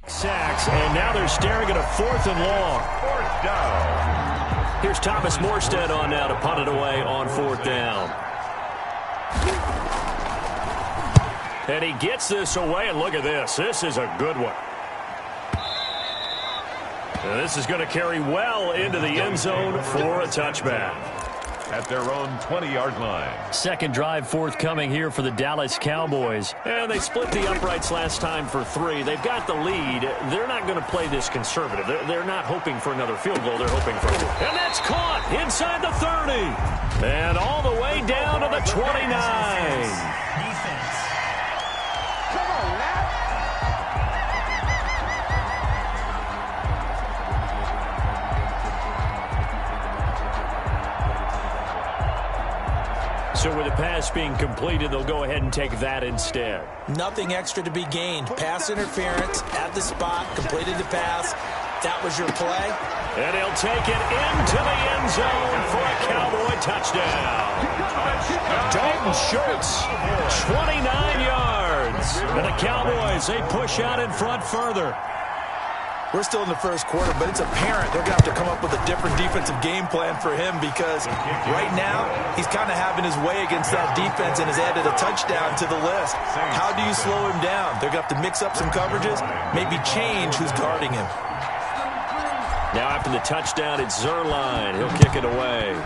Sacks, and now they're staring at a 4th and long. 4th down. Here's Thomas Morstead on now to punt it away on 4th down. And he gets this away, and look at this. This is a good one. And this is going to carry well into the end zone for a touchback. At their own 20-yard line. Second drive forthcoming here for the Dallas Cowboys. And they split the uprights last time for 3. They've got the lead. They're not going to play this conservative. They're not hoping for another field goal. They're hoping for... And that's caught inside the 30. And all the way down to the 29. So with the pass being completed, they'll go ahead and take that instead. Nothing extra to be gained. Pass interference at the spot, completed the pass. That was your play. And he'll take it into the end zone for a Cowboy touchdown. Dalton Schultz, 29 yards. And the Cowboys, they push out in front further. We're still in the first quarter, but it's apparent they're going to have to come up with a different defensive game plan for him because right now he's kind of having his way against that defense and has added a touchdown to the list. How do you slow him down? They're going to have to mix up some coverages, maybe change who's guarding him. Now after the touchdown, it's Zerline. He'll kick it away.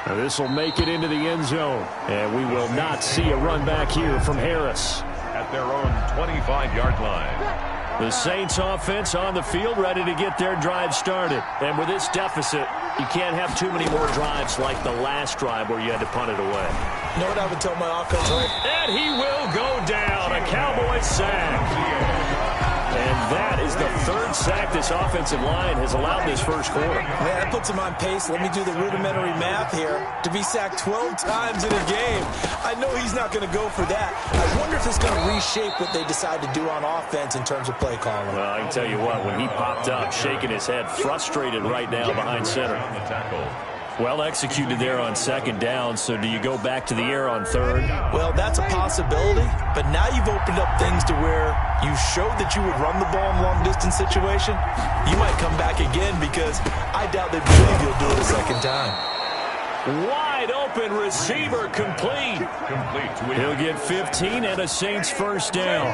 Now this will make it into the end zone, and we will not see a run back here from Harris. At their own 25-yard line. The Saints offense on the field ready to get their drive started. And with this deficit, you can't have too many more drives like the last drive where you had to punt it away. You know what I would tell my offense? And he will go down. A Cowboy sack. And that is the 3rd sack this offensive line has allowed this first quarter. Man, that puts him on pace. Let me do the rudimentary math here. To be sacked 12 times in a game. I know he's not going to go for that. I wonder if it's going to reshape what they decide to do on offense in terms of play calling. Well, I can tell you what, when he popped up, shaking his head, frustrated right now behind center. Well executed there on 2nd down, so do you go back to the air on 3rd? Well, that's a possibility, but now you've opened up things to where you showed that you would run the ball in long-distance situation. You might come back again because I doubt they believe you'll do it a 2nd time. Wide open receiver complete. He'll get 15 and a Saints first down.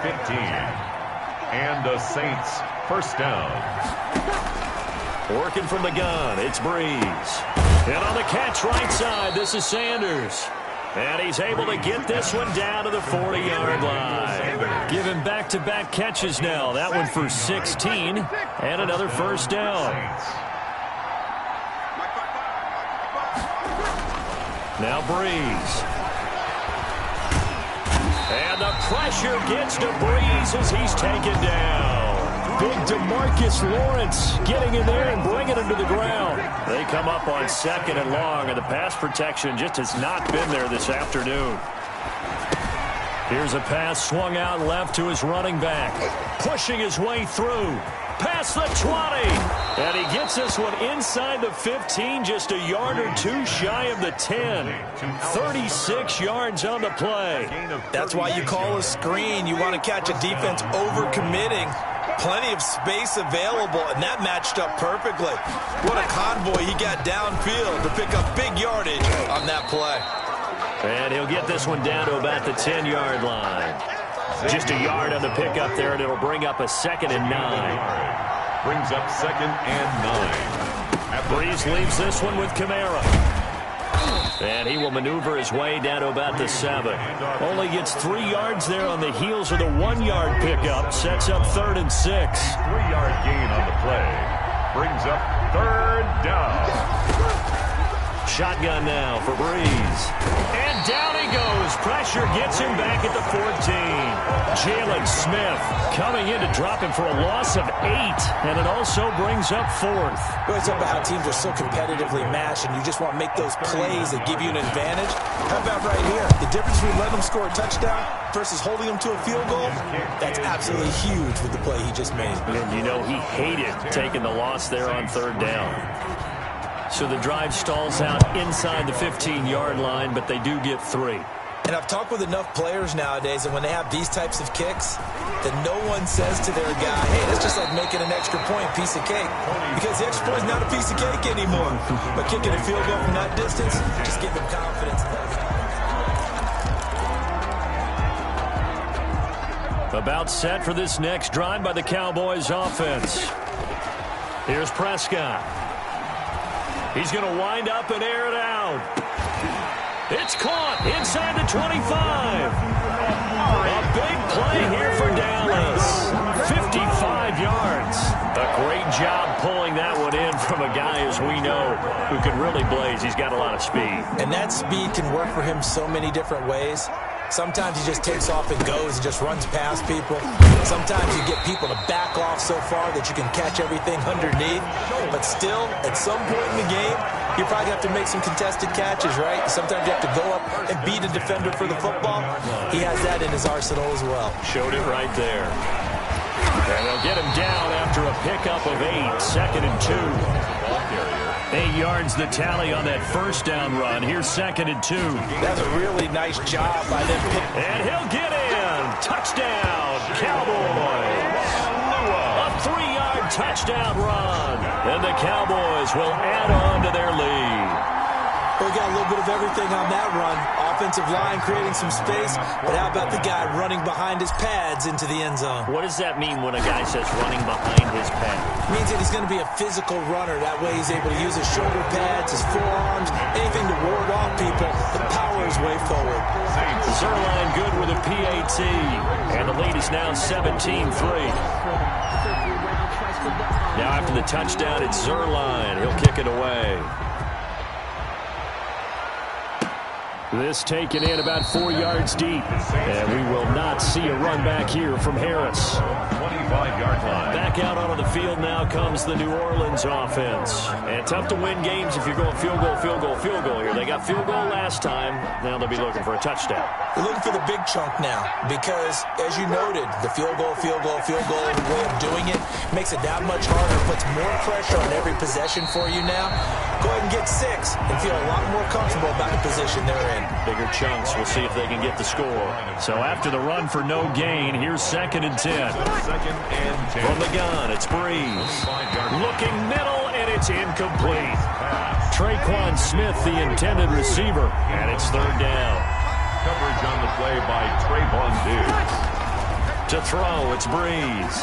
15 and a Saints first down. Working from the gun, it's Breeze. And on the catch right side, this is Sanders. And he's able to get this one down to the 40-yard line. Giving back-to-back catches now. That one for 16 and another first down. Now Breeze. And the pressure gets to Breeze as he's taken down. Big DeMarcus Lawrence getting in there and bringing him to the ground. They come up on 2nd and long, and the pass protection just has not been there this afternoon. Here's a pass swung out left to his running back. Pushing his way through. Past the 20. And he gets this one inside the 15, just a yard or 2 shy of the 10. 36 yards on the play. That's why you call a screen. You want to catch a defense over-committing. Plenty of space available, and that matched up perfectly. What a convoy he got downfield to pick up big yardage on that play. And he'll get this one down to about the 10-yard line. Just a yard on the pickup there, and it'll bring up a 2nd and 9. Brings up 2nd and 9. Breeze leaves this one with Kamara. And he will maneuver his way down to about the 7. Only gets 3 yards there on the heels of the 1-yard pickup. Sets up 3rd and 6. 3-yard gain on the play. Brings up 3rd down. Shotgun now for Breeze. And down he goes. Pressure gets him back at the 14. Jalen Smith coming in to drop him for a loss of 8. And it also brings up 4th. We always talk about how teams are so competitively matched, and you just want to make those plays that give you an advantage. How about right here? The difference between letting them score a touchdown versus holding them to a field goal, that's absolutely huge with the play he just made. And you know he hated taking the loss there on 3rd down. So the drive stalls out inside the 15-yard line, but they do get 3. And I've talked with enough players nowadays, and when they have these types of kicks, that no one says to their guy, hey, that's just like making an extra point, piece of cake. Because the extra point is not a piece of cake anymore. But kicking a field goal from that distance, just give them confidence. About set for this next drive by the Cowboys offense. Here's Prescott. He's going to wind up and air it out. It's caught inside the 25. A big play here for Dallas. 55 yards. A great job pulling that one in from a guy, as we know, who can really blaze. He's got a lot of speed. And that speed can work for him so many different ways. Sometimes he just takes off and goes and just runs past people. Sometimes you get people to back off so far that you can catch everything underneath. But still, at some point in the game, you probably have to make some contested catches, right? Sometimes you have to go up and beat a defender for the football. He has that in his arsenal as well. Showed it right there. And they'll get him down after a pickup of 8, 2nd and 2. 8 yards the tally on that first down run. Here's 2nd and 2. That's a really nice job by them. And he'll get in. Touchdown, Cowboys. A 3-yard touchdown run. And the Cowboys will add on to their lead. We got a little bit of everything on that run. Offensive line creating some space, but how about the guy running behind his pads into the end zone? What does that mean when a guy says running behind his pad? It means that he's going to be a physical runner. That way he's able to use his shoulder pads, his forearms, anything to ward off people. The power is way forward. Zerline good with a PAT, and the lead is now 17-3. Now after the touchdown, it's Zerline. He'll kick it away. This taken in about 4 yards deep. And we will not see a run back here from Harris. 25-yard line. Back out onto the field now comes the New Orleans offense. And tough to win games if you're going field goal, field goal, field goal here. They got field goal last time. Now they'll be looking for a touchdown. They're looking for the big chunk now because, as you noted, the field goal, field goal, field goal way of doing it makes it that much harder, puts more pressure on every possession for you now. Go ahead and get 6 and feel a lot more comfortable about the position they're in. Bigger chunks. We'll see if they can get the score. So after the run for no gain, here's 2nd and 10. 2nd and 10. From the gun, it's Breeze. Looking middle, and it's incomplete. Traquan Smith, the intended receiver, and it's 3rd down. Coverage on the play by Trayvon Diggs. To throw, it's Breeze.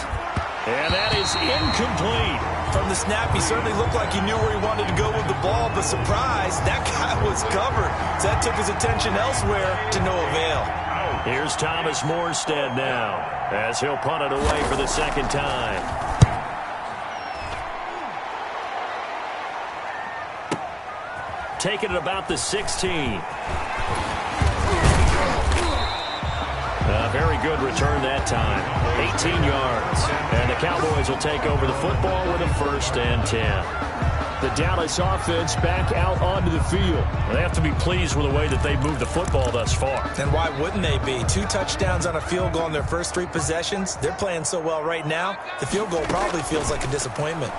And that is incomplete. From the snap, he certainly looked like he knew where he wanted to go with the ball, but surprise, that guy was covered. So that took his attention elsewhere to no avail. Here's Thomas Morstead now, as he'll punt it away for the 2nd time. Taking it about the 16. A very good return that time. 18 yards. And the Cowboys will take over the football with a 1st and 10. The Dallas offense back out onto the field. They have to be pleased with the way that they've moved the football thus far. And why wouldn't they be? 2 touchdowns on a field goal in their first 3 possessions. They're playing so well right now, the field goal probably feels like a disappointment.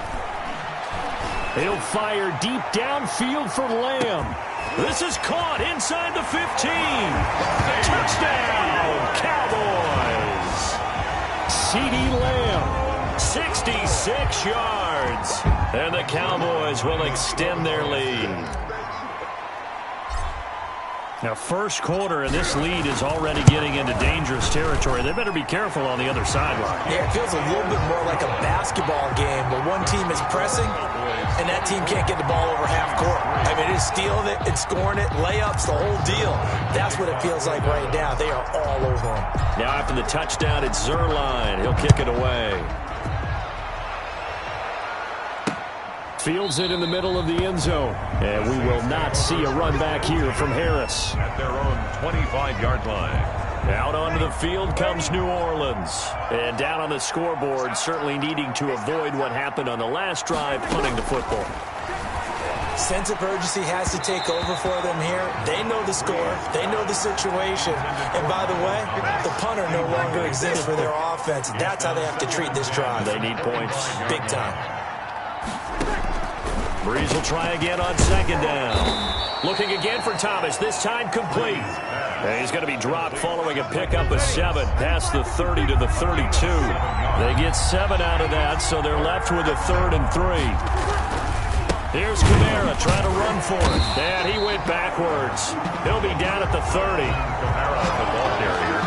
He'll fire deep downfield for Lamb. This is caught inside the 15. Touchdown, Cowboys. CeeDee Lamb, 66 yards. And the Cowboys will extend their lead. Now, first quarter, and this lead is already getting into dangerous territory. They better be careful on the other sideline. Yeah, it feels a little bit more like a basketball game where one team is pressing and that team can't get the ball over half court. I mean, it's stealing it and scoring it, layups, the whole deal. That's what it feels like right now. They are all over them. Now, after the touchdown, it's Zerline. He'll kick it away. Fields it in the middle of the end zone. And we will not see a run back here from Harris. At their own 25-yard line. Out onto the field comes New Orleans. And down on the scoreboard, certainly needing to avoid what happened on the last drive, punting the football. Sense of urgency has to take over for them here. They know the score. They know the situation. And by the way, the punter no longer exists for their offense. That's how they have to treat this drive. They need points. Big time. Breeze will try again on second down. Looking again for Thomas, this time complete. And he's going to be dropped following a pickup of 7 past the 30 to the 32. They get 7 out of that, so they're left with a 3rd and 3. Here's Kamara trying to run for it. And he went backwards. He'll be down at the 30. Kamara, the ball carrier.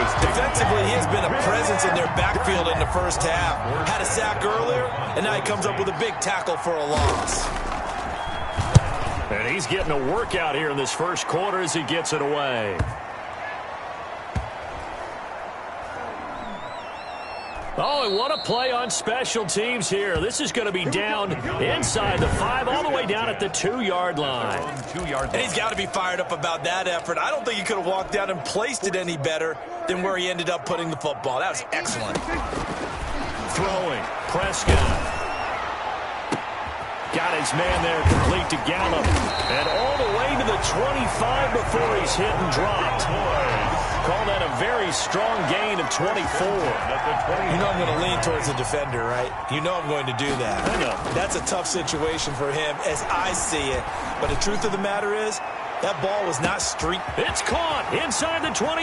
Defensively, he has been a presence in their backfield in the first half. Had a sack earlier, and now he comes up with a big tackle for a loss. And he's getting a workout here in this first quarter as he gets it away. Oh, and what a play on special teams here. This is going to be down inside the 5, all the way down at the 2-yard line. And he's got to be fired up about that effort. I don't think he could have walked down and placed it any better than where he ended up putting the football. That was excellent. Throwing. Prescott. Got his man there complete to Gallup. And all the way to the 25 before he's hit and dropped. Call that a very strong gain of 24. You know I'm going to lean towards the defender, right? You know I'm going to do that. I know. That's a tough situation for him as I see it. But the truth of the matter is, that ball was not streaked. It's caught inside the 25.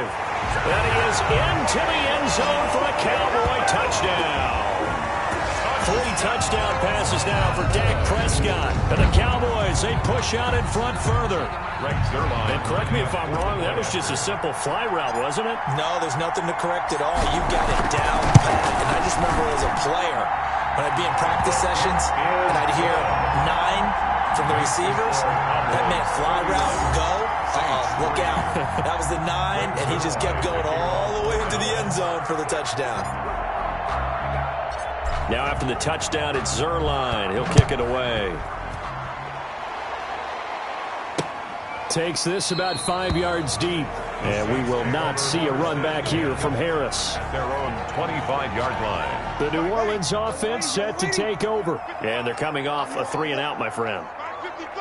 And he is into the end zone for a Cowboy touchdown. 3 touchdown passes now for Dak Prescott. And the Cowboys, they push out in front further. And correct me if I'm wrong, that was just a simple fly route, wasn't it? No, there's nothing to correct at all. You got it down pat. And I just remember as a player, when I'd be in practice sessions, and I'd hear 9 from the receivers, that meant fly route, go. Look out. That was the 9, and he just kept going all the way into the end zone for the touchdown. Now after the touchdown, it's Zerline. He'll kick it away. Takes this about 5 yards deep. And we will not see a run back here from Harris. Their own 25-yard line. The New Orleans offense set to take over. And they're coming off a 3-and-out, my friend.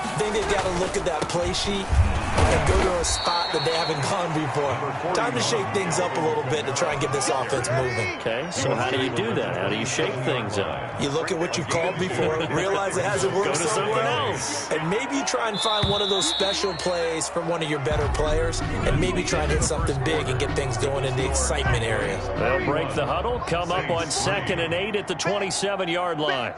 I think they've got to look at that play sheet and go to a spot that they haven't gone before. Time to shake things up a little bit to try and get this offense moving. Okay, so how do you do that? How do you shake things up? You look at what you've called before, realize it hasn't worked Go to so something well, else. and maybe you try and find one of those special plays from one of your better players, and maybe try and hit something big and get things going in the excitement area. They'll break the huddle, come up on 2nd and 8 at the 27-yard line.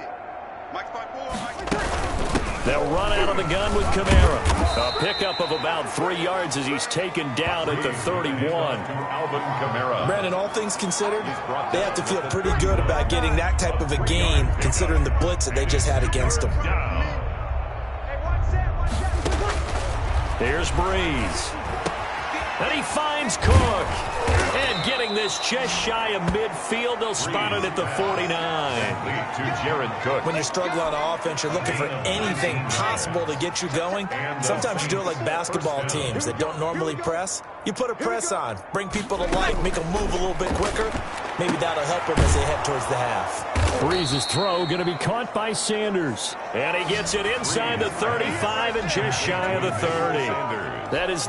They'll run out of the gun with Kamara. A pickup of about 3 yards as he's taken down at the 31. Alvin Kamara. Brandon, all things considered, they have to feel pretty good about getting that type of a gain, considering the blitz that they just had against them. Here's Breeze. And he finds Cook. And getting this just shy of midfield, they'll spot it at the 49. Lead to Jared Cook. When you're struggling on offense, you're looking for anything possible to get you going. Sometimes you do it like basketball teams that don't normally press. You put a press on, bring people to life, make them move a little bit quicker. Maybe that'll help them as they head towards the half. Breeze's throw going to be caught by Sanders. And he gets it inside the 35 and just shy of the 30. That is now